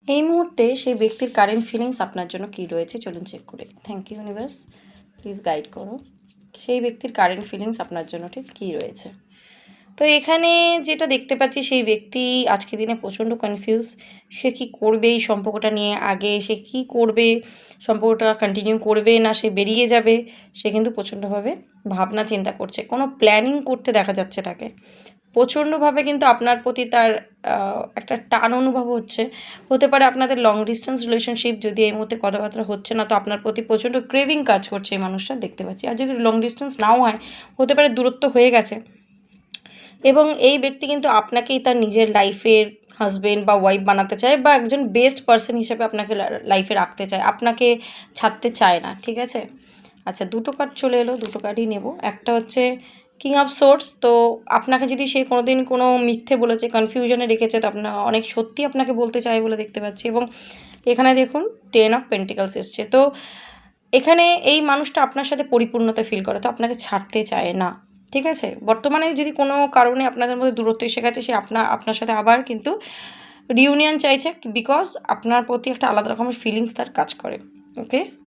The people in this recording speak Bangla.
এই মুহূর্তে সেই ব্যক্তির কারেন্ট ফিলিংস আপনার জন্য কী রয়েছে চলুন চেক করে। Thank you universe, please guide করো সেই ব্যক্তির কারেন্ট ফিলিংস আপনার জন্য ঠিক কী রয়েছে। তো এখানে যেটা দেখতে পাচ্ছি, সেই ব্যক্তি আজকে দিনে প্রচণ্ড কনফিউজ। সে কী করবে এই সম্পর্কটা নিয়ে, আগে সে কী করবে, সম্পর্কটা কন্টিনিউ করবে না সে বেরিয়ে যাবে, সে কিন্তু প্রচণ্ডভাবে ভাবনা চিন্তা করছে, কোনো প্ল্যানিং করতে দেখা যাচ্ছে তাকে। প্রচণ্ডভাবে কিন্তু আপনার প্রতি তার একটা টান অনুভব হচ্ছে। হতে পারে আপনাদের লং ডিস্টেন্স রিলেশনশিপ, যদি এই মুহূর্তে কথাবার্তা হচ্ছে না তো আপনার প্রতি প্রচণ্ড ক্রেভিং কাজ করছে এই মানুষটা দেখতে পাচ্ছি। আর যদি লং ডিস্টেন্স নাও হয়, হতে পারে দূরত্ব হয়ে গেছে, এবং এই ব্যক্তি কিন্তু আপনাকেই তার নিজের লাইফের হাজবেন্ড বা ওয়াইফ বানাতে চায়, বা একজন বেস্ট পার্সন হিসেবে আপনাকে লাইফে রাখতে চায়, আপনাকে ছাড়তে চায় না, ঠিক আছে। আচ্ছা, দুটো কার্ড চলে এলো, দুটো কার্ডই নেব। একটা হচ্ছে কিং অফ সোর্স। তো আপনাকে যদি সে কোনো দিন কোনো মিথ্যে বলেছে, কনফিউশনে রেখেছে, তো আপনার অনেক সত্যি আপনাকে বলতে চায় বলে দেখতে পাচ্ছি। এবং এখানে দেখুন 10 অফ পেন্টিকলস এসছে। তো এখানে এই মানুষটা আপনার সাথে পরিপূর্ণতা ফিল করে, তো আপনাকে ছাড়তে চায় না, ঠিক আছে। বর্তমানে যদি কোনো কারণে আপনাদের মধ্যে দূরত্ব এসে গেছে, সে আপনার সাথে আবার কিন্তু রিউনিয়ন চাইছে, বিকজ আপনার প্রতি একটা আলাদা রকমের ফিলিংস তার কাজ করে। ওকে।